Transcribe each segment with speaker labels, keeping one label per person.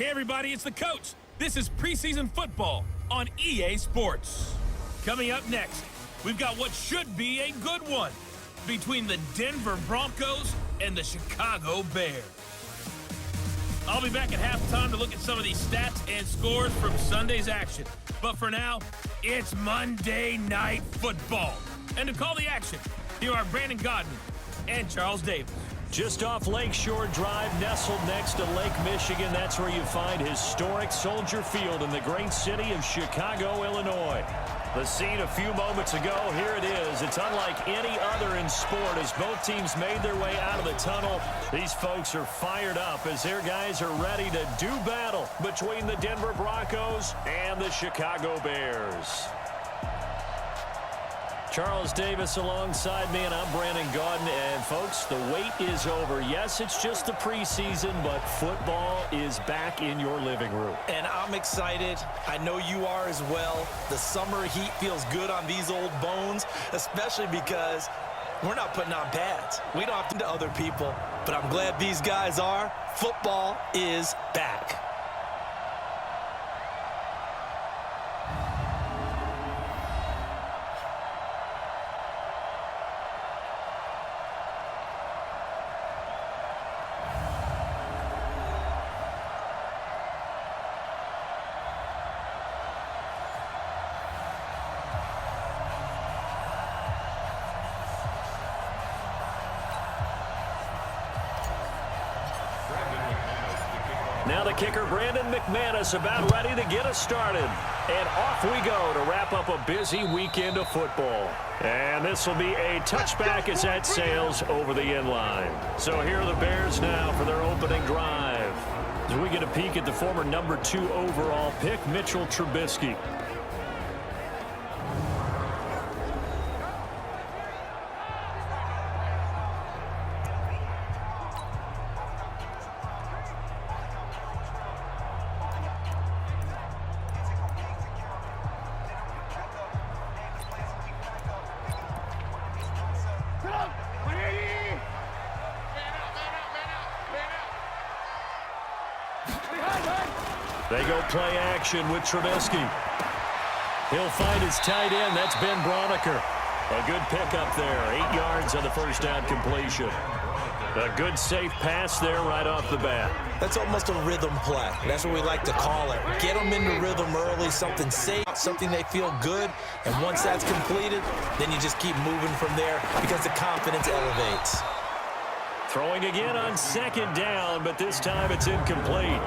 Speaker 1: Hey everybody, it's the coach. This is preseason football on EA Sports. Coming up next, we've got what should be a good one between the Denver Broncos and the Chicago Bears. I'll be back at halftime to look at some of these stats and scores from Sunday's action. But for now, it's Monday Night Football. And to call the action, here are Brandon Godden and Charles Davis.
Speaker 2: Just off Lakeshore Drive, nestled next to Lake Michigan, that's where you find historic Soldier Field in the great city of Chicago, Illinois. The scene a few moments ago, here it is. It's unlike any other in sport as both teams made their way out of the tunnel. These folks are fired up as their guys are ready to do battle between the Denver Broncos and the Chicago Bears. Charles Davis alongside me, and I'm Brandon Godden. And, folks, the wait is over. Yes, it's just the preseason, but football is back in your living room.
Speaker 3: And I'm excited. I know you are as well. The summer heat feels good on these old bones, especially because we're not putting on pads. We don't have to other people, but I'm glad these guys are. Football is back.
Speaker 2: Now the kicker, Brandon McManus, about ready to get us started. And off we go to wrap up a busy weekend of football. And this will be a touchback as that sails over the end line. So here are the Bears now for their opening drive. As we get a peek at the former #2 overall pick, Mitchell Trubisky. They go play action with Trubisky. He'll find his tight end. That's Ben Braunecker. A good pickup there. 8 yards on the first down completion. A good safe pass there right off the bat.
Speaker 3: That's almost a rhythm play. That's what we like to call it. Get them into rhythm early, something safe, something they feel good. And once that's completed, then you just keep moving from there because the confidence elevates.
Speaker 2: Throwing again on second down, but this time it's incomplete.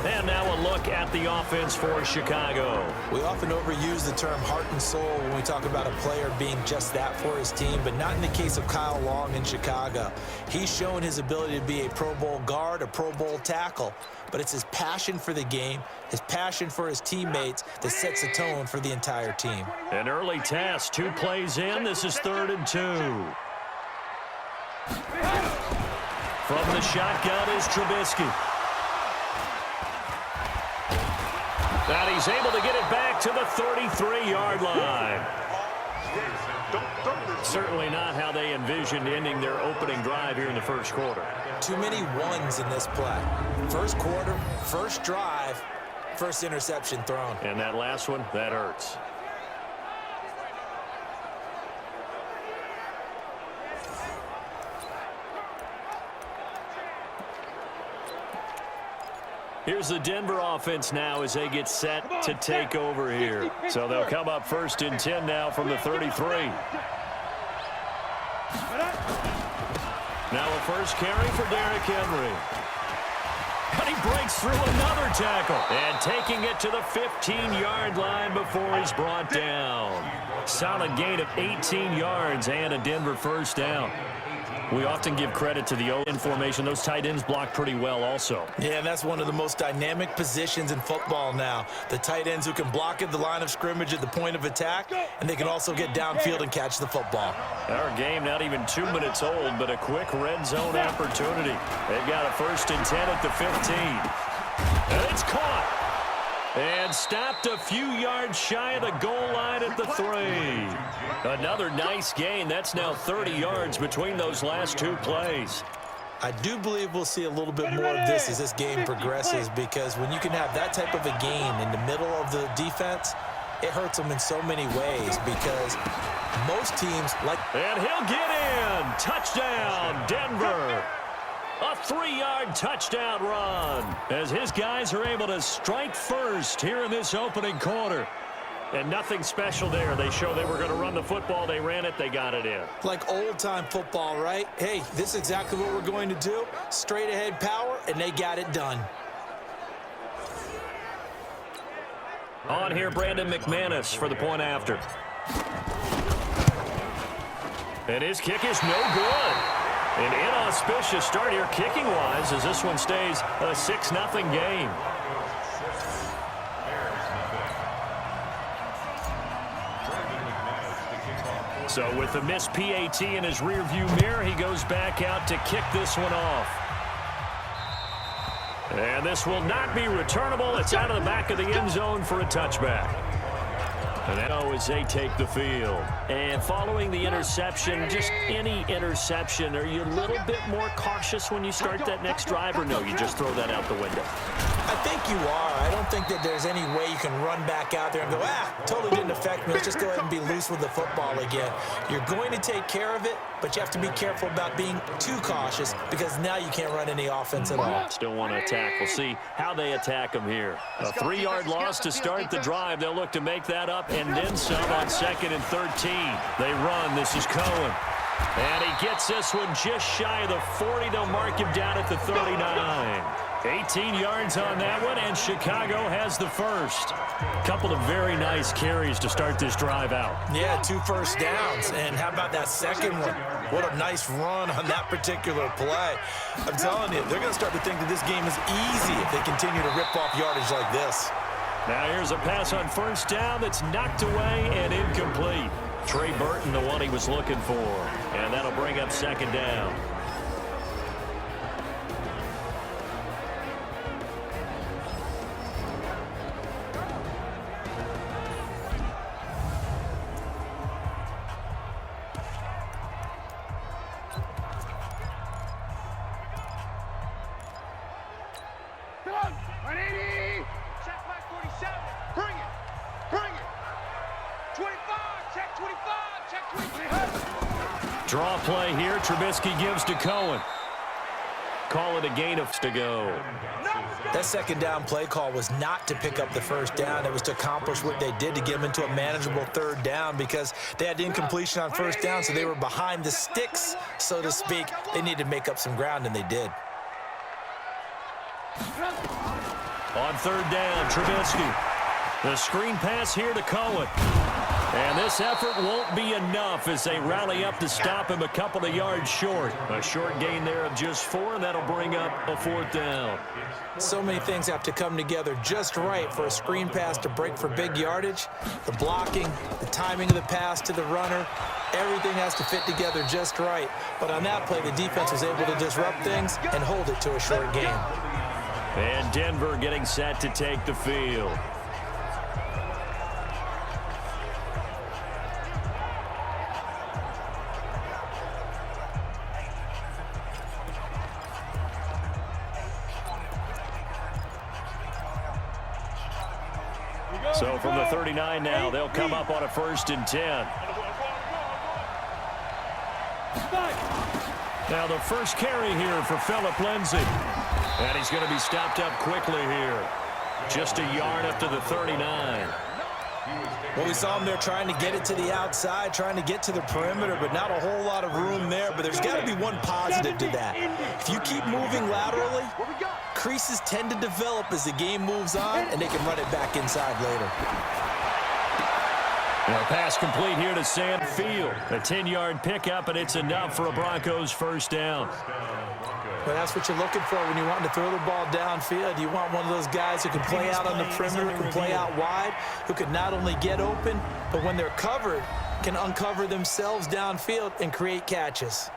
Speaker 2: And now a look at the offense for Chicago.
Speaker 3: We often overuse the term heart and soul when we talk about a player being just that for his team, but not in the case of Kyle Long in Chicago. He's shown his ability to be a Pro Bowl guard, a Pro Bowl tackle, but it's his passion for the game, his passion for his teammates that sets the tone for the entire team.
Speaker 2: An early task, 2 plays in. This is 3rd and 2. From the shotgun is Trubisky. And he's able to get it back to the 33-yard line. Certainly not how they envisioned ending their opening drive here in the first quarter.
Speaker 3: Too many ones in this play. First quarter, first drive, first interception thrown.
Speaker 2: And that last one, that hurts. Here's the Denver offense now as they get set to take over here. So they'll come up 1st and 10 now from the 33. Now a first carry for Derrick Henry. And he breaks through another tackle. And taking it to the 15-yard line before he's brought down. Solid gain of 18 yards and a Denver first down. We often give credit to the O-line formation. Those tight ends block pretty well also.
Speaker 3: Yeah, that's one of the most dynamic positions in football now. The tight ends who can block at the line of scrimmage at the point of attack, and they can also get downfield and catch the football.
Speaker 2: Our game not even 2 minutes old, but a quick red zone opportunity. They've got a 1st and 10 at the 15. And it's caught. And stopped a few yards shy of the goal line at the 3. Another nice gain. That's now 30 yards between those last 2 plays.
Speaker 3: I do believe we'll see a little bit more of this as this game progresses, because when you can have that type of a gain in the middle of the defense, it hurts them in so many ways, because most teams like...
Speaker 2: And he'll get in. Touchdown, Denver. A 3-yard touchdown run as his guys are able to strike first here in this opening quarter. And nothing special there. They show they were going to run the football. They ran it. They got it in.
Speaker 3: Like old-time football, right? Hey, this is exactly what we're going to do. Straight-ahead power, and they got it done.
Speaker 2: On here, Brandon McManus for the point after. And his kick is no good. An inauspicious start here kicking-wise as this one stays a 6-0 game. So with the missed PAT in his rearview mirror, he goes back out to kick this one off. And this will not be returnable. It's out of the back of the end zone for a touchback. And now as they take the field. And following the interception, just any interception, are you a little bit more cautious when you start that next drive, or no, you just throw that out the window?
Speaker 3: I think you are. I don't think that there's any way you can run back out there and go, totally didn't affect me. Let's just go ahead and be loose with the football again. You're going to take care of it, but you have to be careful about being too cautious, because now you can't run any offense at all.
Speaker 2: Still want to attack. We'll see how they attack them here. A 3-yard loss to start the drive. They'll look to make that up and then some on 2nd and 13. They run. This is Cohen. And he gets this one just shy of the 40. They'll mark him down at the 39. 18 yards on that one, and Chicago has the first. Couple of very nice carries to start this drive out.
Speaker 3: Yeah, 2 first downs. And how about that second one? What a nice run on that particular play. I'm telling you, they're going to start to think that this game is easy if they continue to rip off yardage like this.
Speaker 2: Now here's a pass on first down that's knocked away and incomplete. Trey Burton, the one he was looking for. And that'll bring up 2nd down. Draw play here. Trubisky gives to Cohen. Call it a gain of to go.
Speaker 3: That 2nd down play call was not to pick up the first down. It was to accomplish what they did, to get them into a manageable 3rd down, because they had incompletion on first down, so they were behind the sticks, so to speak. They needed to make up some ground, and they did.
Speaker 2: On 3rd down, Trubisky. The screen pass here to Cohen. And this effort won't be enough as they rally up to stop him a couple of yards short. A short gain there of just 4, and that'll bring up a 4th down.
Speaker 3: So many things have to come together just right for a screen pass to break for big yardage. The blocking, the timing of the pass to the runner, everything has to fit together just right. But on that play, the defense was able to disrupt things and hold it to a short gain.
Speaker 2: And Denver getting set to take the field. So from the 39 now, they'll come up on a 1st and 10. Now the first carry here for Phillip Lindsay. And he's going to be stopped up quickly here. Just a yard up to the 39.
Speaker 3: Well, we saw him there trying to get it to the outside, trying to get to the perimeter, but not a whole lot of room there. But there's got to be one positive to that. If you keep moving laterally, creases tend to develop as the game moves on, and they can run it back inside later.
Speaker 2: Now pass complete here to Sam Field. A 10-yard pickup, and it's enough for a Broncos 1st down.
Speaker 3: Well, that's what you're looking for when you want to throw the ball downfield. You want one of those guys who can play out on the perimeter, who can play out wide, who can not only get open, but when they're covered, can uncover themselves downfield and create catches.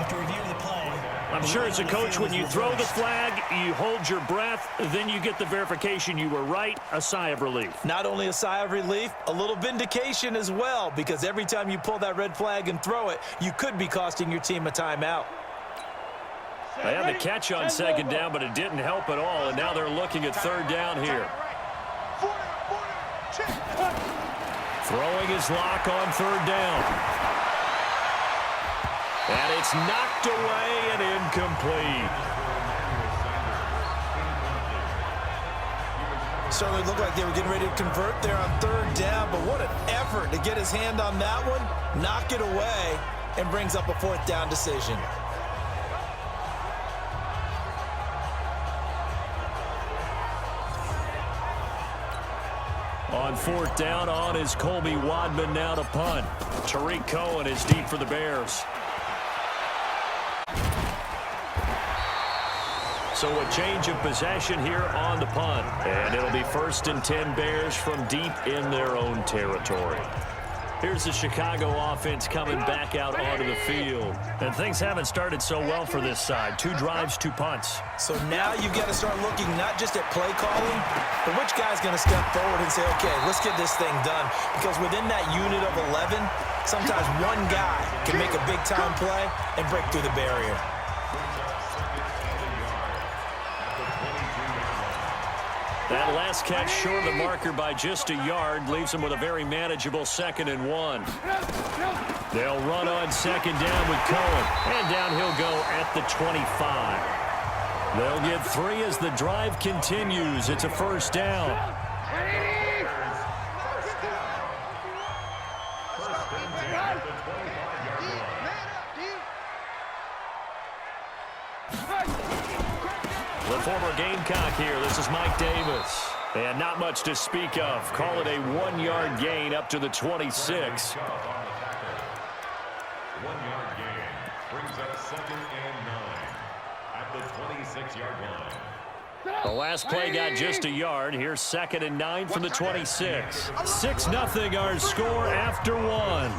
Speaker 4: After review of the play,
Speaker 2: I'm sure as a coach, when you throw the flag, you hold your breath, then you get the verification you were right, a sigh of relief.
Speaker 3: Not only a sigh of relief, a little vindication as well, because every time you pull that red flag and throw it, you could be costing your team a timeout.
Speaker 2: They had the catch on second down, but it didn't help at all, and now they're looking at third down here. Throwing his lock on third down. And it's knocked away and incomplete.
Speaker 3: Certainly looked like they were getting ready to convert there on third down, but what an effort to get his hand on that one, knock it away, and brings up a fourth down decision.
Speaker 2: On fourth down, on is Colby Wadman now to punt. Tariq Cohen is deep for the Bears. So a change of possession here on the punt. And it'll be 1st and 10 Bears from deep in their own territory. Here's the Chicago offense coming back out onto the field. And things haven't started so well for this side. 2 drives, 2 punts.
Speaker 3: So now you've got to start looking not just at play calling, but which guy's going to step forward and say, okay, let's get this thing done. Because within that unit of 11, sometimes one guy can make a big-time play and break through the barrier.
Speaker 2: That last catch short of the marker by just a yard leaves them with a very manageable 2nd and 1. They'll run on second down with Cohen. And down he'll go at the 25. They'll get 3 as the drive continues. It's a first down. The former Gamecock here. This is Mike Davis. And not much to speak of. Call it a 1-yard gain up to the 26.
Speaker 5: 1-yard gain brings up 2nd and 9 at the 26-yard line.
Speaker 2: The last play got just a yard. Here's 2nd and 9 from the 26. 6-0 our score after 1.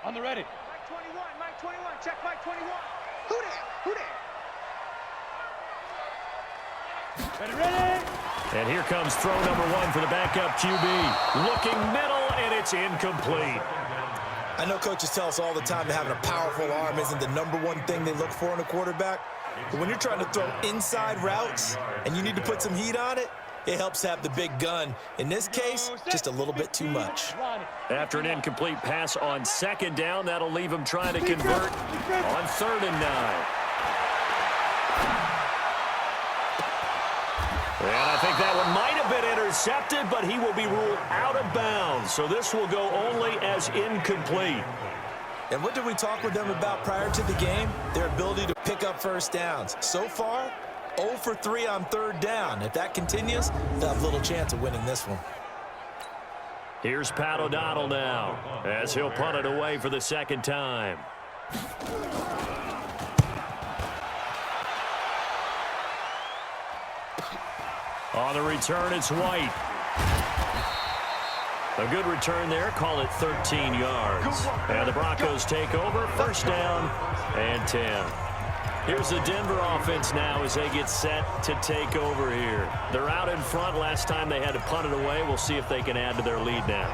Speaker 6: On the ready.
Speaker 7: Mike 21, check Mike 21. Who there?
Speaker 6: Ready.
Speaker 2: And here comes throw number 1 for the backup QB. Looking middle, and it's incomplete.
Speaker 3: I know coaches tell us all the time that having a powerful arm isn't the #1 thing they look for in a quarterback. But when you're trying to throw inside routes and you need to put some heat on it, it helps to have the big gun. In this case, just a little bit too much.
Speaker 2: After an incomplete pass on second down, that'll leave him trying to convert on 3rd and 9. And I think that one might have been intercepted, but he will be ruled out of bounds. So this will go only as incomplete.
Speaker 3: And what did we talk with them about prior to the game? Their ability to pick up first downs. So far, 0 for 3 on 3rd down. If that continues, they'll have little chance of winning this one.
Speaker 2: Here's Pat O'Donnell now, as he'll punt it away for the 2nd time. On the return, it's White. A good return there. Call it 13 yards. And the Broncos take over. First down and 10. Here's the Denver offense now as they get set to take over here. They're out in front. Last time they had to punt it away. We'll see if they can add to their lead now.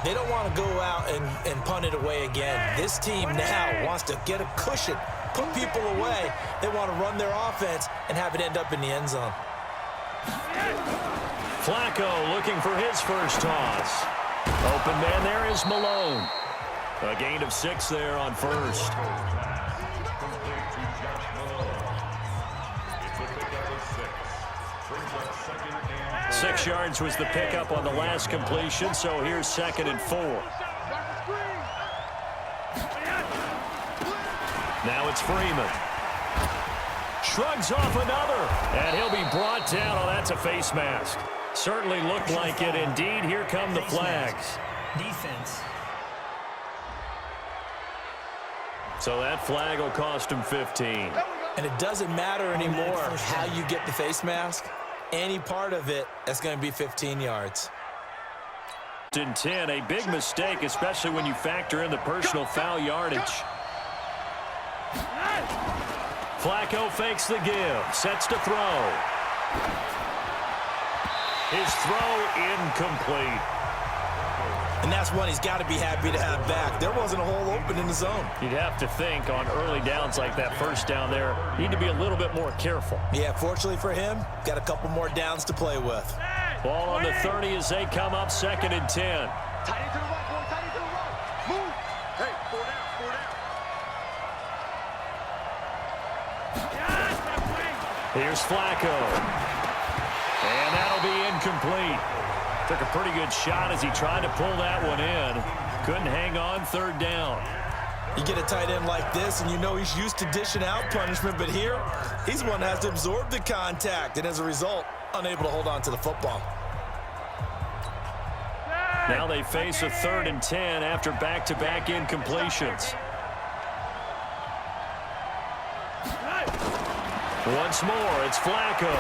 Speaker 3: They don't want to go out and punt it away again. This team now wants to get a cushion, put people away. They want to run their offense and have it end up in the end zone.
Speaker 2: Flacco looking for his first toss. Open man there is Malone. A gain of 6 there on first. 6 yards was the pickup on the last completion, so here's 2nd and 4. Now it's Freeman. Shrugs off another, and he'll be brought down. Oh, that's a face mask. Certainly looked like it. Indeed, here come the flags.
Speaker 4: Defense.
Speaker 2: So that flag will cost him 15.
Speaker 3: And it doesn't matter anymore how you get the face mask. Any part of it, that's going to be 15 yards.
Speaker 2: In 10, a big mistake, especially when you factor in the personal foul yardage. Flacco fakes the give, sets to throw. His throw incomplete.
Speaker 3: And that's one he's got to be happy to have back. There wasn't a hole open in the zone.
Speaker 2: You'd have to think on early downs like that first down there, need to be a little bit more careful.
Speaker 3: Yeah, fortunately for him, got a couple more downs to play with.
Speaker 2: Ball on the 30 as they come up 2nd and 10.
Speaker 7: Tight into the right, boy. Tight into the right. Move. Hey, 4 down, 4 down.
Speaker 2: Here's Flacco. And that'll be incomplete. Took a pretty good shot as he tried to pull that one in. Couldn't hang on 3rd down.
Speaker 3: You get a tight end like this, and you know he's used to dishing out punishment, but here, he's the one that has to absorb the contact, and as a result, unable to hold on to the football.
Speaker 2: Now they face a 3rd and 10 after back-to-back incompletions. Once more, it's Flacco.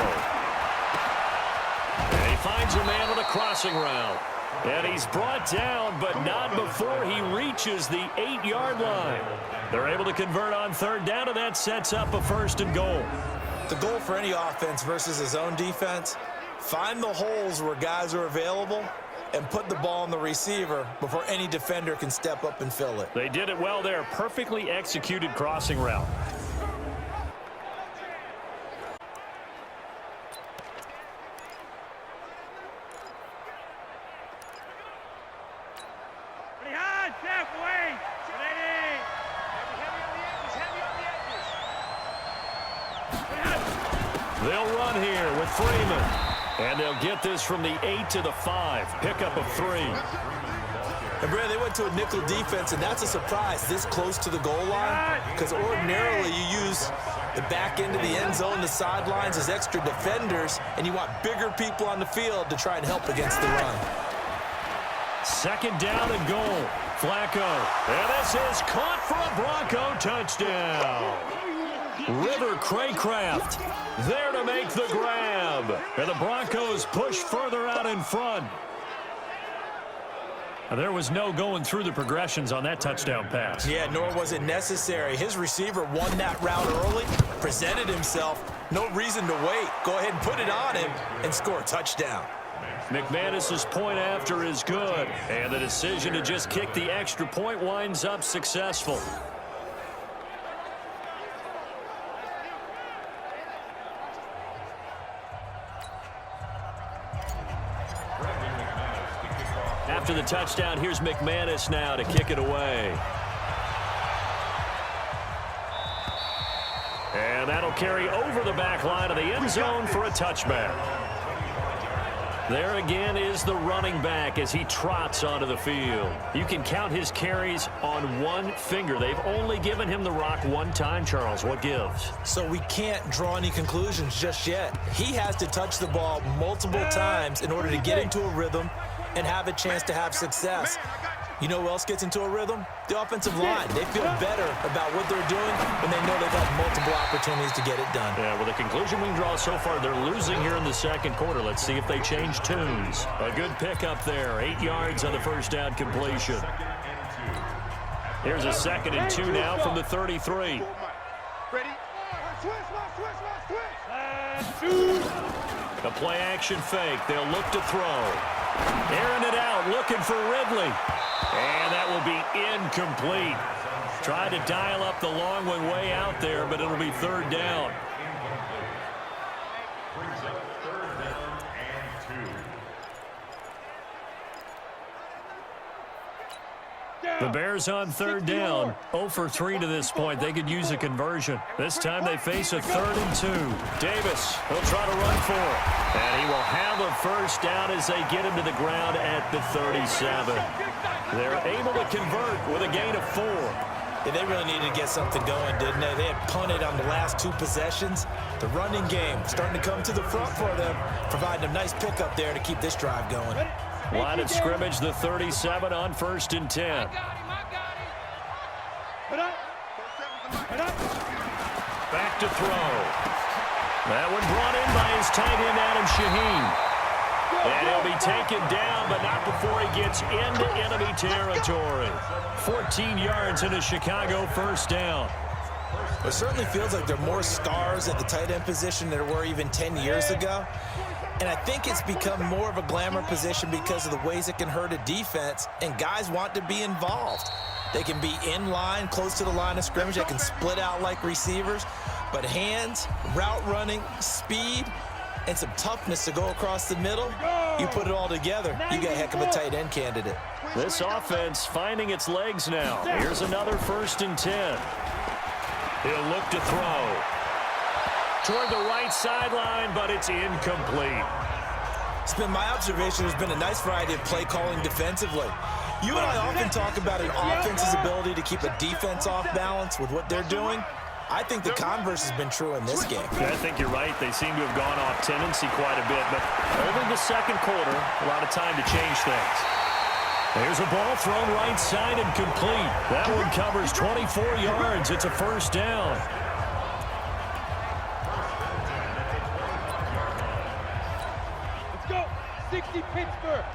Speaker 2: And he finds a man on a crossing route. And he's brought down, but not before he reaches the 8-yard line. They're able to convert on 3rd down, and that sets up a 1st and goal.
Speaker 3: The goal for any offense versus his own defense, find the holes where guys are available and put the ball on the receiver before any defender can step up and fill it.
Speaker 2: They did it well there. Perfectly executed crossing route. They'll run here with Freeman. And they'll get this from the 8 to the 5. Pickup of 3.
Speaker 3: And, Brad, they went to a nickel defense, and that's a surprise this close to the goal line, because ordinarily you use the back end of the end zone, the sidelines as extra defenders, and you want bigger people on the field to try and help against the run.
Speaker 2: 2nd down and goal. Flacco. And this is caught for a Bronco touchdown. River Craycraft there to make the grab. And the Broncos push further out in front. There was no going through the progressions on that touchdown pass.
Speaker 3: Yeah, nor was it necessary. His receiver won that route early, presented himself. No reason to wait. Go ahead and put it on him and score a touchdown.
Speaker 2: McManus's point after is good. And the decision to just kick the extra point winds up successful. After the touchdown, here's McManus now to kick it away. And that'll carry over the back line of the end zone for a touchback. There again is the running back as he trots onto the field. You can count his carries on one finger. They've only given him the rock one time, Charles. What gives?
Speaker 3: So we can't draw any conclusions just yet. He has to touch the ball multiple times in order to get into a rhythm and have a chance to have success. You know who else gets into a rhythm? The offensive line. They feel better about what they're doing when they know they've had multiple opportunities to get it done.
Speaker 2: Yeah, well, the conclusion we can draw so far, they're losing here in the second quarter. Let's see if they change tunes. A good pickup there. 8 yards on the first down completion. Here's a 2nd and 2 now from the 33.
Speaker 7: Ready?
Speaker 2: A play-action fake. They'll look to throw. Airing it out, looking for Ridley. And that will be incomplete. Tried to dial up the long one way out there, but it'll be 3rd down.
Speaker 5: Brings up 3rd down and 2.
Speaker 2: The Bears on 3rd down. 0 for 3 to this point. They could use a conversion. This time they face a 3rd and 2. Davis will try to run for it. And he will have a first down as they get him to the ground at the 37. They're able to convert with a gain of 4.
Speaker 3: Yeah, they really needed to get something going, didn't they? They had punted on the last 2 possessions. The running game starting to come to the front for them, providing a nice pickup there to keep this drive going.
Speaker 2: Line of scrimmage, the 37 on 1st and 10. Back to throw. That one brought in by his tight end, Adam Shaheen. And he'll be taken down, but not before he gets into enemy territory. 14 yards in a Chicago first down.
Speaker 3: It certainly feels like there are more stars at the tight end position than there were even 10 years ago. And I think it's become more of a glamour position because of the ways it can hurt a defense, and guys want to be involved. They can be in line, close to the line of scrimmage. They can split out like receivers. But hands, route running, speed, and some toughness to go across the middle, you put it all together, you got a heck of a tight end candidate.
Speaker 2: This offense finding its legs now. Here's another 1st and 10. He'll look to throw. Toward the right sideline, but it's incomplete.
Speaker 3: It's been my observation there's been a nice variety of play calling defensively. You and I often talk about an offense's ability to keep a defense off balance with what they're doing. I think the converse has been true in this game.
Speaker 2: Yeah, I think you're right. They seem to have gone off tendency quite a bit, but over the second quarter, a lot of time to change things. There's a ball thrown right side and complete. That one covers 24 yards. It's a first down.
Speaker 7: Let's go. 60 Pittsburgh.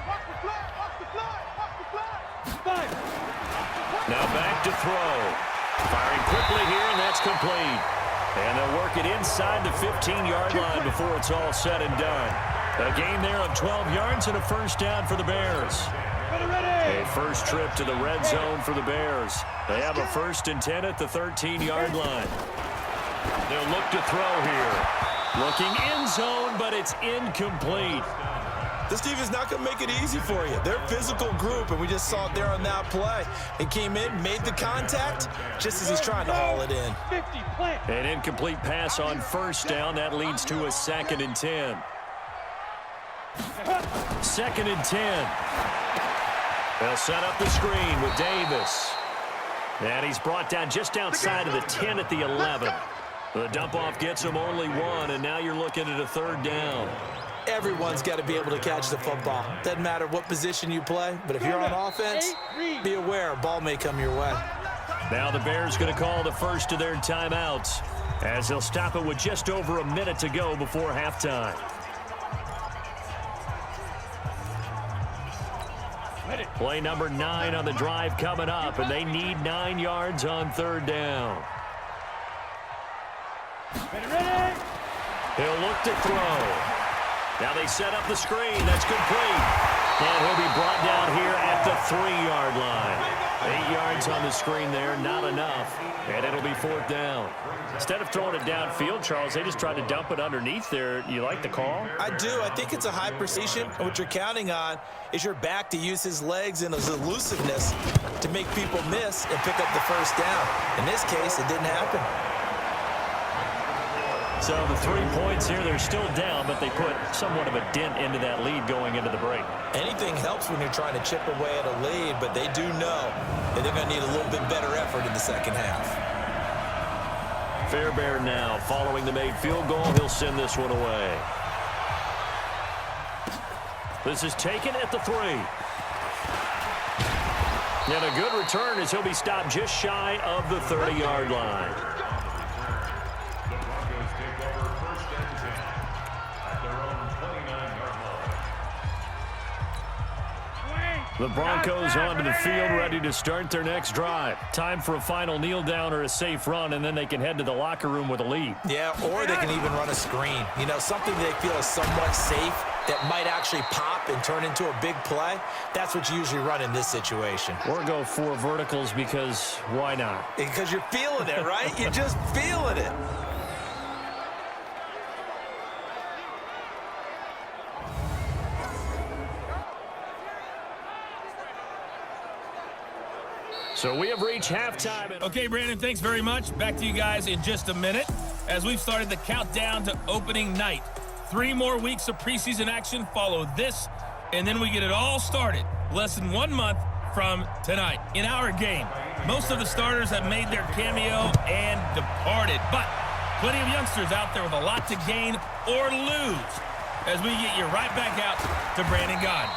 Speaker 7: Watch the fly. Watch the fly. Watch the fly. 5.
Speaker 2: Now back to throw. Firing quickly here, and that's complete. And they'll work it inside the 15-yard line before it's all said and done. A gain there of 12 yards and a first down for the Bears. A first trip to the red zone for the Bears. They have a 1st and 10 at the 13-yard line. They'll look to throw here. Looking end zone, but it's incomplete.
Speaker 3: This team is not going to make it easy for you. They're a physical group, and we just saw it there on that play. He came in, made the contact, just as he's trying to haul it in.
Speaker 2: An incomplete pass on first down. That leads to a 2nd and 10. 2nd and 10. They'll set up the screen with Davis. And he's brought down just outside of the 10 at the 11. The dump-off gets him only 1, and now you're looking at a 3rd down.
Speaker 3: Everyone's got to be able to catch the football. Doesn't matter what position you play, but if you're on offense, be aware a ball may come your way.
Speaker 2: Now the Bears going to call the first of their timeouts as they'll stop it with just over a minute to go before halftime. Play number 9 on the drive coming up, and they need 9 yards on 3rd down. He'll look to throw. Now they set up the screen. That's complete. And he'll be brought down here at the 3-yard line. 8 yards on the screen there, not enough. And it'll be 4th down. Instead of throwing it downfield, Charles, they just tried to dump it underneath there. You like the call?
Speaker 3: I do. I think it's a high precision. And what you're counting on is your back to use his legs and his elusiveness to make people miss and pick up the first down. In this case, it didn't happen.
Speaker 2: So the 3 points here, they're still down, but they put somewhat of a dent into that lead going into the break.
Speaker 3: Anything helps when you're trying to chip away at a lead, but they do know that they're going to need a little bit better effort in the second half.
Speaker 2: Fairbairn now following the made field goal. He'll send this one away. This is taken at the 3. And a good return as he'll be stopped just shy of the 30-yard line.
Speaker 5: The Broncos take over 1st and 10 at their own 29-yard line.
Speaker 2: The Broncos onto the field, ready to start their next drive. Time for a final kneel down or a safe run, and then they can head to the locker room with a lead.
Speaker 3: Yeah, or they can even run a screen. You know, something they feel is somewhat safe that might actually pop and turn into a big play. That's what you usually run in this situation.
Speaker 2: Or go 4 verticals because why not?
Speaker 3: Because you're feeling it, right? You're just feeling it.
Speaker 2: So we have reached halftime.
Speaker 1: Okay, Brandon, thanks very much. Back to you guys in just a minute as we've started the countdown to opening night. 3 more weeks of preseason action follow this, and then we get it all started less than 1 month from tonight. In our game, most of the starters have made their cameo and departed, but plenty of youngsters out there with a lot to gain or lose as we get you right back out to Brandon Gaudin.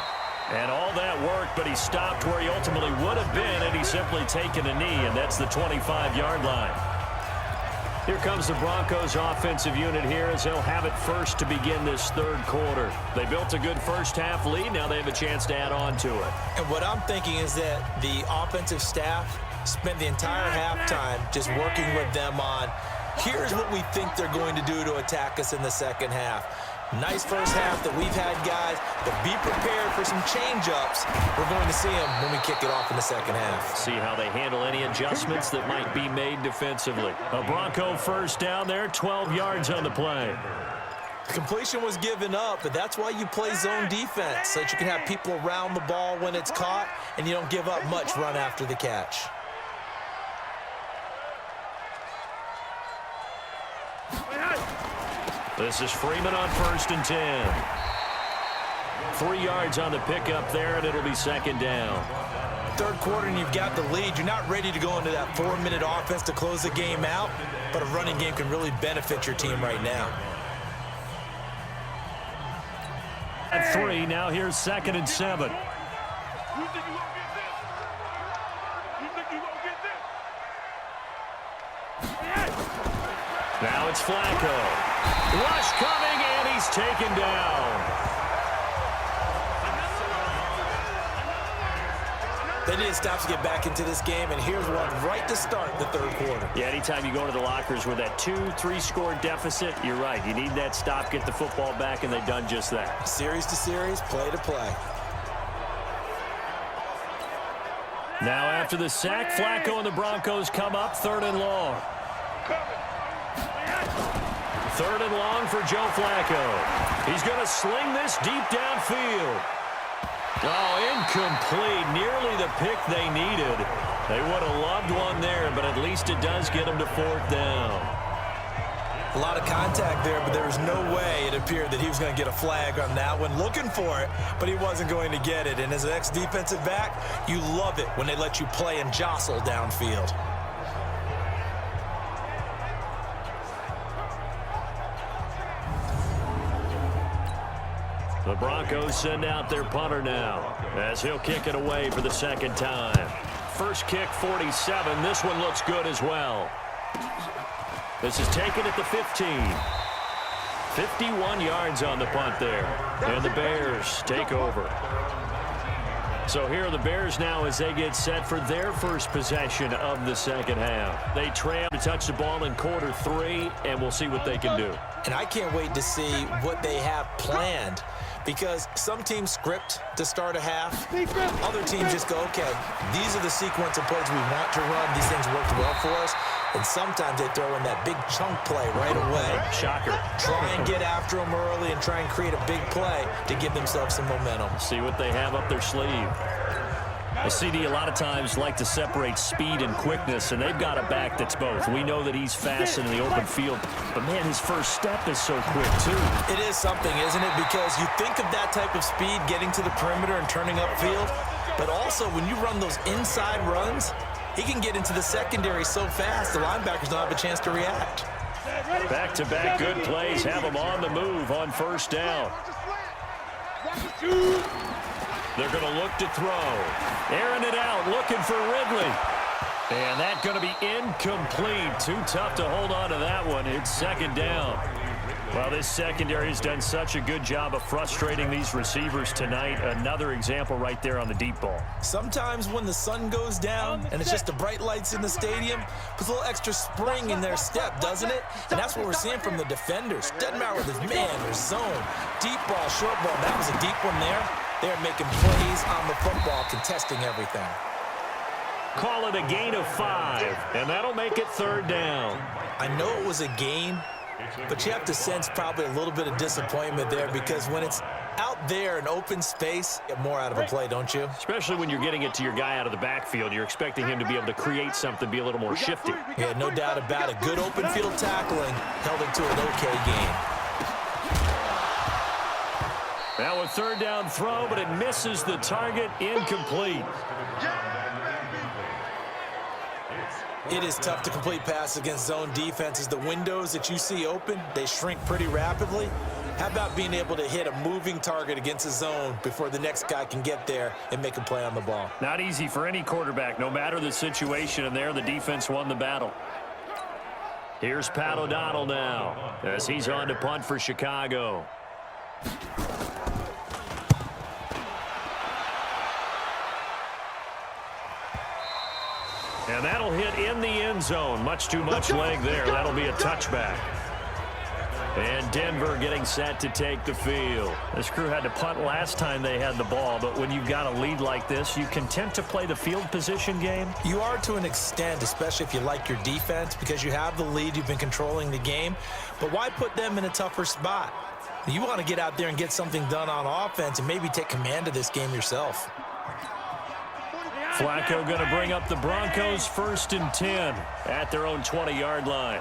Speaker 2: And all that worked, but he stopped where he ultimately would have been had he simply taken a knee, and that's the 25-yard line. Here comes the Broncos offensive unit here as they'll have it first to begin this 3rd quarter. They built a good first-half lead. Now they have a chance to add on to it.
Speaker 3: And what I'm thinking is that the offensive staff spent the entire halftime just working with them on, here's what we think they're going to do to attack us in the second half. Nice first half that we've had, guys, but be prepared for some change-ups. We're going to see them when we kick it off in the second half.
Speaker 2: See how they handle any adjustments that might be made defensively. A Bronco first down there, 12 yards on the play.
Speaker 3: Completion was given up, but that's why you play zone defense, so that you can have people around the ball when it's caught, and you don't give up much run after the catch.
Speaker 2: This is Freeman on 1st and 10. 3 yards on the pickup there, and it'll be 2nd down.
Speaker 3: 3rd quarter, and you've got the lead. You're not ready to go into that 4-minute offense to close the game out, but a running game can really benefit your team right now.
Speaker 2: At 3, now here's 2nd and 7. Now it's Flacco. Rush coming, and he's taken down.
Speaker 3: They need to stop to get back into this game, and here's one right to start the 3rd quarter.
Speaker 2: Yeah, anytime you go to the lockers with that 2-3 score deficit, you're right. You need that stop, get the football back, and they've done just that.
Speaker 3: Series to series, play to play.
Speaker 2: Now after the sack, Flacco and the Broncos come up 3rd and long. 3rd and long for Joe Flacco. He's going to sling this deep downfield. Oh, incomplete. Nearly the pick they needed. They would have loved one there, but at least it does get them to 4th down.
Speaker 3: A lot of contact there, but there was no way it appeared that he was going to get a flag on that one. Looking for it, but he wasn't going to get it. And as an ex-defensive back, you love it when they let you play and jostle downfield.
Speaker 2: The Broncos send out their punter now as he'll kick it away for the 2nd time. First kick, 47. This one looks good as well. This is taken at the 15. 51 yards on the punt there. And the Bears take over. So here are the Bears now as they get set for their first possession of the second half. They trail to touch the ball in quarter 3, and we'll see what they can do.
Speaker 3: And I can't wait to see what they have planned, because some teams script to start a half. Other teams just go, okay, these are the sequence of plays we want to run. These things worked well for us. And sometimes they throw in that big chunk play right away.
Speaker 2: Shocker.
Speaker 3: Try and get after them early and try and create a big play to give themselves some momentum.
Speaker 2: See what they have up their sleeve. A CD a lot of times like to separate speed and quickness, and they've got a back that's both. We know that he's fast in the open field, but man, his first step is so quick too.
Speaker 3: It is something, isn't it? Because you think of that type of speed getting to the perimeter and turning upfield, but also when you run those inside runs, he can get into the secondary so fast the linebackers don't have a chance to react.
Speaker 2: Back-to-back good plays have him on the move on first down. They're going to look to throw. Airing it out, looking for Ridley. And that's going to be incomplete. Too tough to hold on to that one. It's second down. Well, this secondary has done such a good job of frustrating these receivers tonight. Another example right there on the deep ball.
Speaker 3: Sometimes when the sun goes down and it's just the bright lights in the stadium, puts a little extra spring in their step, doesn't it? And that's what we're seeing from the defenders. Doesn't matter whether it's man or zone, deep ball, short ball. That was a deep one there. They're making plays on the football, contesting everything.
Speaker 2: Call it a gain of 5, and that'll make it third down.
Speaker 3: I know it was a gain, but you have to sense probably a little bit of disappointment there, because when it's out there in open space, you get more out of a play, don't you?
Speaker 2: Especially when you're getting it to your guy out of the backfield. You're expecting him to be able to create something, be a little more shifty.
Speaker 3: Yeah, no doubt about it. Good open field tackling held it to an okay gain.
Speaker 2: Now a third down throw, but it misses the target, incomplete.
Speaker 3: It is tough to complete passes against zone defenses. The windows that you see open, they shrink pretty rapidly. How about being able to hit a moving target against a zone before the next guy can get there and make a play on the ball?
Speaker 2: Not easy for any quarterback, no matter the situation, and there the defense won the battle. Here's Pat O'Donnell now as he's on to punt for Chicago. And that'll hit in the end zone. Much too much leg there. That'll be a touchback. And Denver getting set to take the field. This crew had to punt last time they had the ball, but when you've got a lead like this, you content to play the field position game?
Speaker 3: You are to an extent, especially if you like your defense, because you have the lead, you've been controlling the game. But why put them in a tougher spot? You want to get out there and get something done on offense and maybe take command of this game yourself.
Speaker 2: Flacco going to bring up the Broncos 1st and 10 at their own 20-yard line.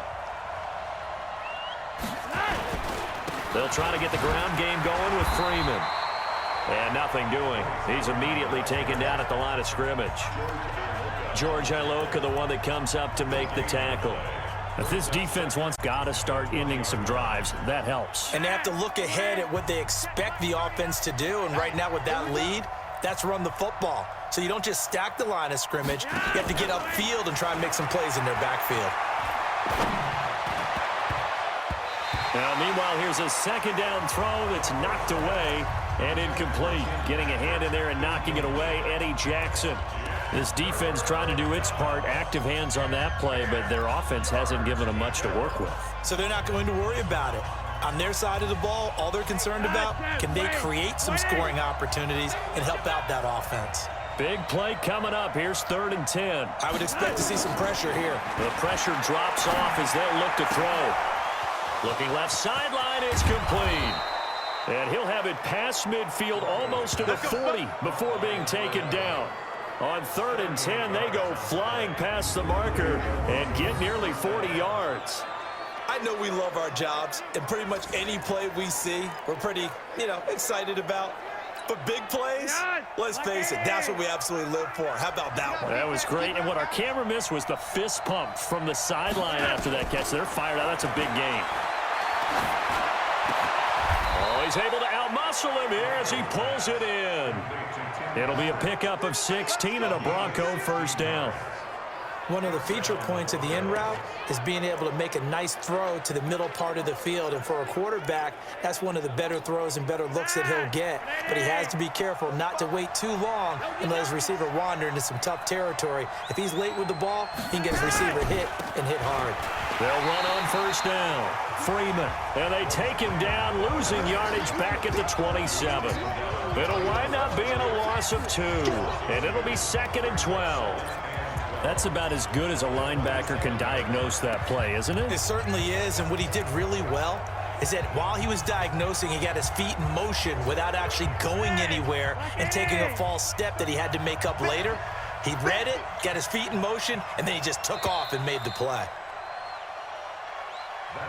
Speaker 2: They'll try to get the ground game going with Freeman. And nothing doing. He's immediately taken down at the line of scrimmage. George Iloka, the one that comes up to make the tackle. If this defense wants got to start ending some drives, that helps.
Speaker 3: And they have to look ahead at what they expect the offense to do. And right now with that lead, that's run the football. So you don't just stack the line of scrimmage. You have to get upfield and try and make some plays in their backfield.
Speaker 2: Now, meanwhile, here's a second down throw that's knocked away and incomplete. Getting a hand in there and knocking it away, Eddie Jackson. This defense trying to do its part, active hands on that play, but their offense hasn't given them much to work with.
Speaker 3: So they're not going to worry about it. On their side of the ball, all they're concerned about, can they create some scoring opportunities and help out that offense?
Speaker 2: Big play coming up. Here's 3rd and 10.
Speaker 3: I would expect to see some pressure here.
Speaker 2: The pressure drops off as they'll look to throw. Looking left sideline, it's complete. And he'll have it past midfield, almost to the 40 before being taken down. On 3rd and 10, they go flying past the marker and get nearly 40 yards.
Speaker 3: I know we love our jobs, and pretty much any play we see, we're pretty, excited about. But big plays, let's face it, that's what we absolutely live for. How about that one?
Speaker 2: That was great, and what our camera missed was the fist pump from the sideline after that catch. They're fired out. That's a big gain. Oh, he's able to outmuscle him here as he pulls it in. It'll be a pickup of 16 and a Bronco 1st down.
Speaker 3: One of the feature points of the in route is being able to make a nice throw to the middle part of the field. And for a quarterback, that's one of the better throws and better looks that he'll get. But he has to be careful not to wait too long and let his receiver wander into some tough territory. If he's late with the ball, he can get his receiver hit and hit hard.
Speaker 2: They'll run on 1st down. Freeman. And they take him down, losing yardage back at the 27. It'll wind up being a loss of 2. And it'll be 2nd and 12. That's about as good as a linebacker can diagnose that play, isn't it?
Speaker 3: It certainly is, and what he did really well is that while he was diagnosing, he got his feet in motion without actually going anywhere and taking a false step that he had to make up later. He read it, got his feet in motion, and then he just took off and made the play.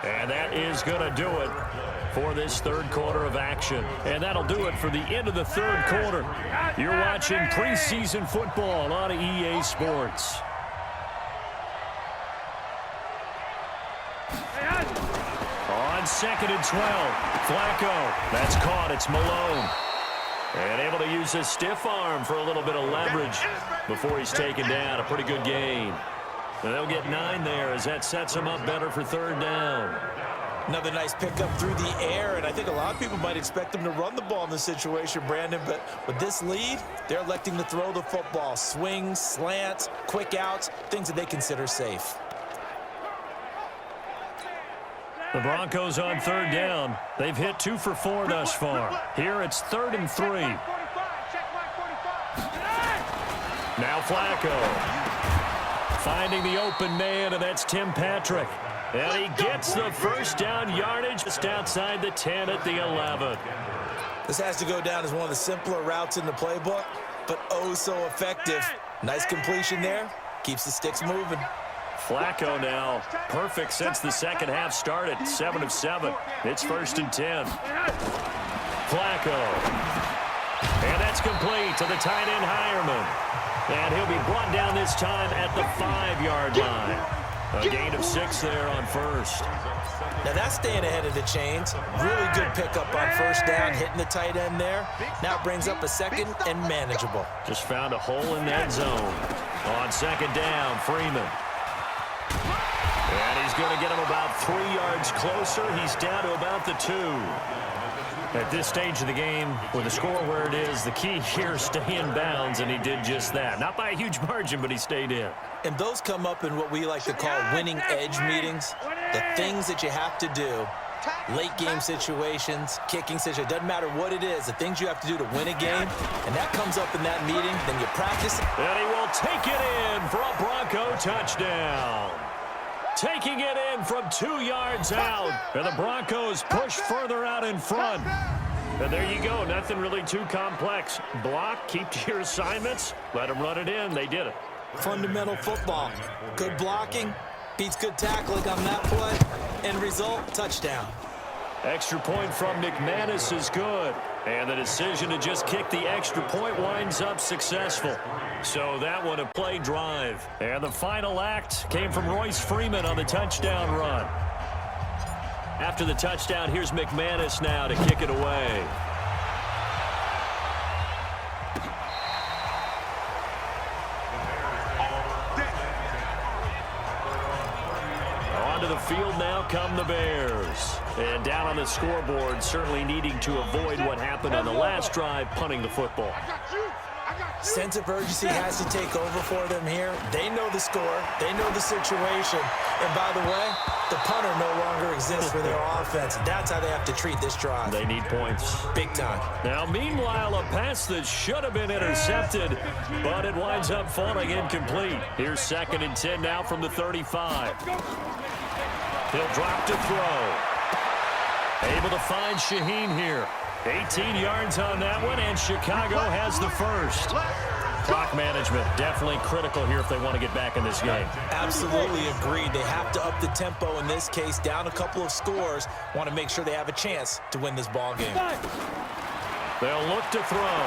Speaker 2: And that is going to do it for this 3rd quarter of action. And that'll do it for the end of the 3rd quarter. You're watching preseason football on EA Sports. On 2nd and 12, Flacco. That's caught. It's Malone. And able to use his stiff arm for a little bit of leverage before he's taken down. A pretty good gain. And they'll get 9 there as that sets him up better for 3rd down.
Speaker 3: Another nice pickup through the air, and I think a lot of people might expect him to run the ball in this situation, Brandon, but with this lead, they're electing to throw the football. Swings, slants, quick outs, things that they consider safe.
Speaker 2: The Broncos on 3rd down. They've hit 2 for 4 thus far. Here it's 3rd and 3. Now Flacco. Finding the open man, and that's Tim Patrick. And he gets the 1st down yardage just outside the 10 at the 11.
Speaker 3: This has to go down as one of the simpler routes in the playbook, but oh so effective. Nice completion there. Keeps the sticks moving.
Speaker 2: Flacco now perfect since the second half started. 7 of 7. It's 1st and 10. Flacco. And that's complete to the tight end Hireman. And he'll be brought down this time at the 5-yard line. A gain of 6 there on 1st.
Speaker 3: Now that's staying ahead of the chains. Really good pickup on 1st down, hitting the tight end there. Now brings up a 2nd and manageable.
Speaker 2: Just found a hole in that zone. On 2nd down, Freeman. And he's going to get him about 3 yards closer. He's down to about the 2. At this stage of the game, with the score where it is, the key here is stay in bounds, and he did just that. Not by a huge margin, but he stayed in.
Speaker 3: And those come up in what we like to call winning edge meetings. The things that you have to do, late game situations, kicking situations, doesn't matter what it is, the things you have to do to win a game, and that comes up in that meeting, then you practice it.
Speaker 2: And he will take it in for a Bronco touchdown. Taking it in from 2 yards out. And the Broncos push further out in front. And there you go. Nothing really too complex. Block, keep to your assignments, let them run it in. They did it.
Speaker 3: Fundamental football. Good blocking, beats good tackling on that play. End result, touchdown.
Speaker 2: Extra point from McManus is good. And the decision to just kick the extra point winds up successful. So that one a play drive. And the final act came from Royce Freeman on the touchdown run. After the touchdown, here's McManus now to kick it away. Onto the field now come the Bears. And down on the scoreboard, certainly needing to avoid what happened on the last drive, punting the football.
Speaker 3: Sense of urgency has to take over for them here. They know the score. They know the situation. And by the way, the punter no longer exists for their offense. That's how they have to treat this drive.
Speaker 2: They need points.
Speaker 3: Big time.
Speaker 2: Now, meanwhile, a pass that should have been intercepted, but it winds up falling incomplete. Here's 2nd and 10 now from the 35. He'll drop to throw. Able to find Shaheen here. 18 yards on that one, and Chicago has the 1st. Clock management definitely critical here if they want to get back in this game.
Speaker 3: Absolutely agreed. They have to up the tempo in this case, down a couple of scores. Want to make sure they have a chance to win this ball game.
Speaker 2: They'll look to throw.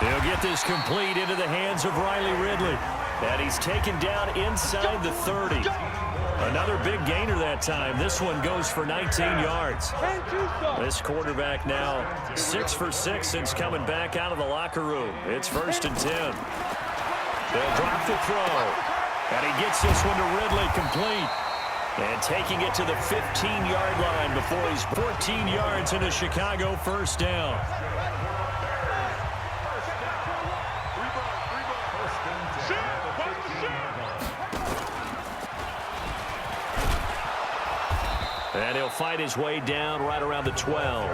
Speaker 2: They'll get this complete into the hands of Riley Ridley. And he's taken down inside the 30. Another big gainer that time. This one goes for 19 yards. This quarterback now 6 for 6 since coming back out of the locker room. It's 1st and 10. They'll drop the throw. And he gets this one to Ridley complete. And taking it to the 15-yard line before he's 14 yards into Chicago 1st down. And he'll fight his way down right around the 12.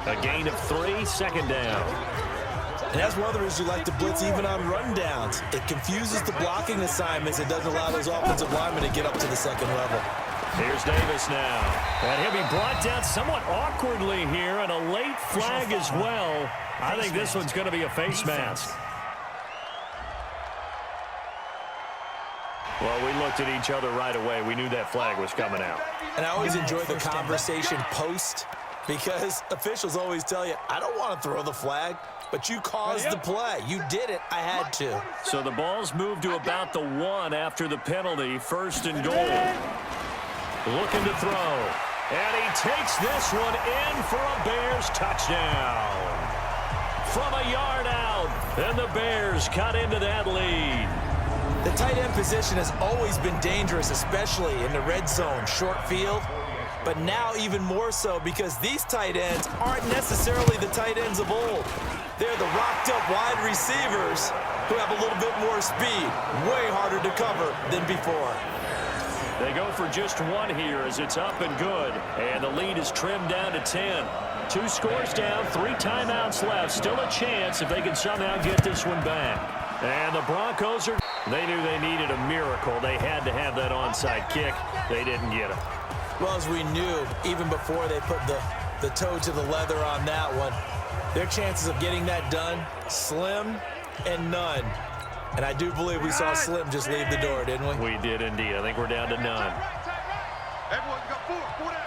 Speaker 2: A gain of 3, 2nd down.
Speaker 3: And that's one of the reasons you like to blitz even on run downs. It confuses the blocking assignments. It doesn't allow those offensive linemen to get up to the 2nd level.
Speaker 2: Here's Davis now. And he'll be brought down somewhat awkwardly here, and a late flag as well. I think this one's going to be a face mask. Well, we looked at each other right away. We knew that flag was coming out.
Speaker 3: And I always enjoy the conversation post, because officials always tell you, I don't want to throw the flag, but you caused the play. You did it. I had to.
Speaker 2: So the ball's moved to about the 1 after the penalty. 1st and goal. Looking to throw. And he takes this one in for a Bears touchdown. From a yard out, and the Bears cut into that lead.
Speaker 3: The tight end position has always been dangerous, especially in the red zone, short field. But now even more so because these tight ends aren't necessarily the tight ends of old. They're the rocked-up wide receivers who have a little bit more speed, way harder to cover than before.
Speaker 2: They go for just one here as it's up and good, and the lead is trimmed down to 10. 2 scores down, 3 timeouts left. Still a chance if they can somehow get this one back. And the Broncos they knew they needed a miracle. They had to have that onside kick. They didn't get it.
Speaker 3: Well, as we knew, even before they put the toe to the leather on that one, their chances of getting that done, slim and none. And I do believe we saw Slim just leave the door, didn't we?
Speaker 2: We did indeed. I think we're down to none.
Speaker 7: Everyone's got 4 down.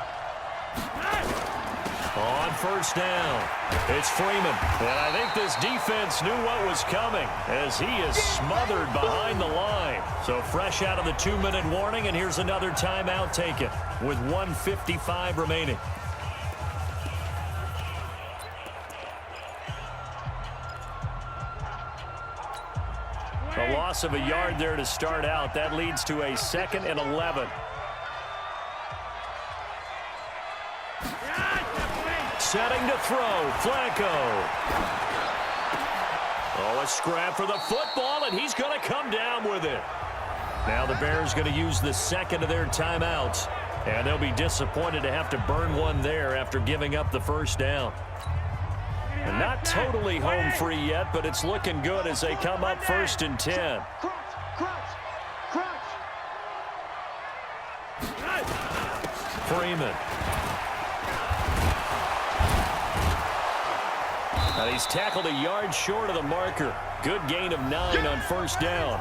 Speaker 2: On first down, it's Freeman. And I think this defense knew what was coming as he is smothered behind the line. So fresh out of the 2-minute warning, and here's another timeout taken with 1:55 remaining. A loss of a yard there to start out. That leads to a 2nd and 11. Setting to throw, Flacco. Oh, a scrap for the football, and he's going to come down with it. Now the Bears going to use the 2nd of their timeouts, and they'll be disappointed to have to burn one there after giving up the first down. And not totally home free yet, but it's looking good as they come up 1st and 10. Freeman. Now he's tackled a yard short of the marker. Good gain of 9 on first down.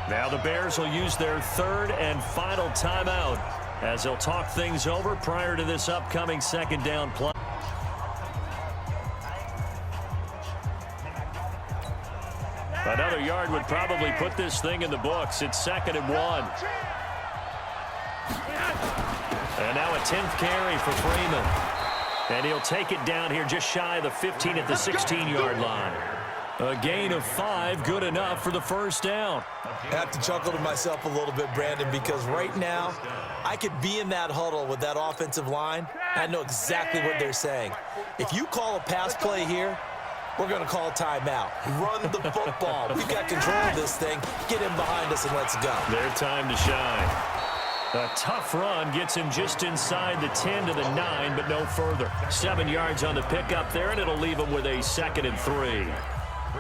Speaker 2: Now the Bears will use their 3rd and final timeout as they'll talk things over prior to this upcoming 2nd down play. Another yard would probably put this thing in the books. It's 2nd and 1. And now a 10th carry for Freeman. And he'll take it down here just shy of the 15 at the 16-yard line. A gain of 5, good enough for the first down.
Speaker 3: I have to chuckle to myself a little bit, Brandon, because right now I could be in that huddle with that offensive line. I know exactly what they're saying. If you call a pass play here, we're going to call timeout. Run the football. We've got control of this thing. Get him behind us and let's go.
Speaker 2: Their time to shine. A tough run gets him just inside the 10 to the 9, but no further. 7 yards on the pickup there, and it'll leave him with a 2nd and 3.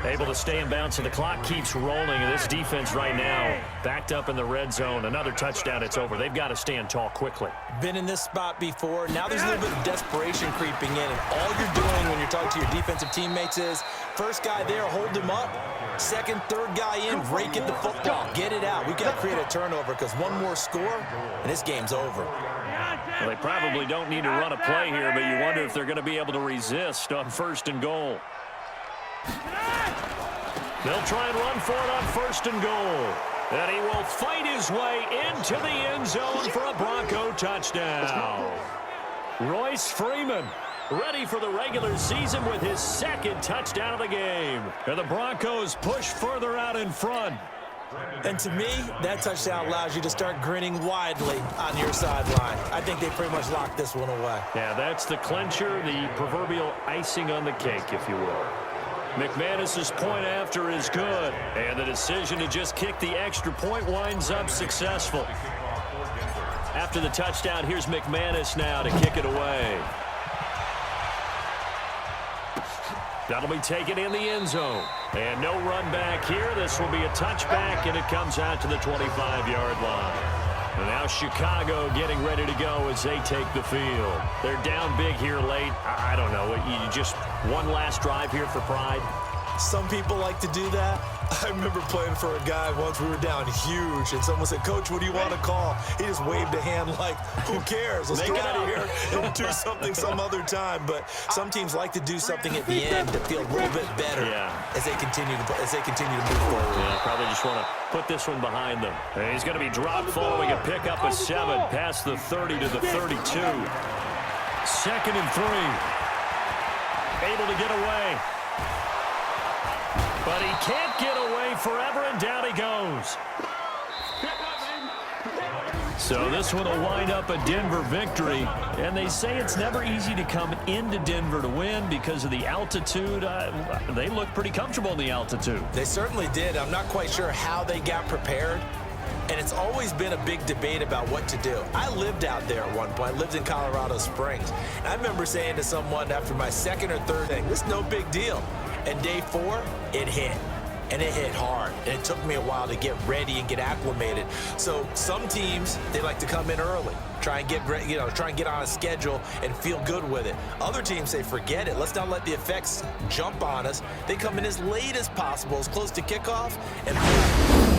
Speaker 2: Able to stay in bounds, and the clock keeps rolling. And this defense right now backed up in the red zone. Another touchdown, it's over. They've got to stand tall quickly.
Speaker 3: Been in this spot before. Now there's a little bit of desperation creeping in, and all you're doing when you're talking to your defensive teammates is first guy there, hold him up. 2nd, 3rd guy in, rake at the football. Get it out. We've got to create a turnover because one more score, and this game's over.
Speaker 2: Well, they probably don't need to run a play here, but you wonder if they're going to be able to resist on 1st and goal. They'll try and run for it on 1st and goal. And he will fight his way into the end zone for a Bronco touchdown. Royce Freeman ready for the regular season with his 2nd touchdown of the game. And the Broncos push further out in front.
Speaker 3: And to me, that touchdown allows you to start grinning widely on your sideline. I think they pretty much locked this one away.
Speaker 2: Yeah, that's the clincher, the proverbial icing on the cake, if you will. McManus's point after is good, and the decision to just kick the extra point winds up successful. After the touchdown, here's McManus now to kick it away. That'll be taken in the end zone. And no run back here. This will be a touchback, and it comes out to the 25-yard line. And now Chicago getting ready to go as they take the field. They're down big here late. I don't know. You just one last drive here for pride.
Speaker 3: Some people like to do that. I remember playing for a guy once. We were down huge, and someone said, "Coach, what do you want to call?" He just waved a hand like, "Who cares? Let's go out of here and do something some other time." But some teams like to do something at the end to feel a little bit better as they continue to move forward.
Speaker 2: Yeah, probably just want to put this one behind them. And he's going to be dropped following a pickup of 7 past the 30 to the 32. 2nd and 3. Able to get away. But he can't get away forever, and down he goes. So this one will wind up a Denver victory. And they say it's never easy to come into Denver to win because of the altitude. They look pretty comfortable in the altitude.
Speaker 3: They certainly did. I'm not quite sure how they got prepared. And it's always been a big debate about what to do. I lived out there at one point. I lived in Colorado Springs. And I remember saying to someone after my 2nd or 3rd thing, this is no big deal. And day 4, it hit. And it hit hard. And it took me a while to get ready and get acclimated. So some teams, they like to come in early. Try and get on a schedule and feel good with it. Other teams say, forget it. Let's not let the effects jump on us. They come in as late as possible, as close to kickoff, and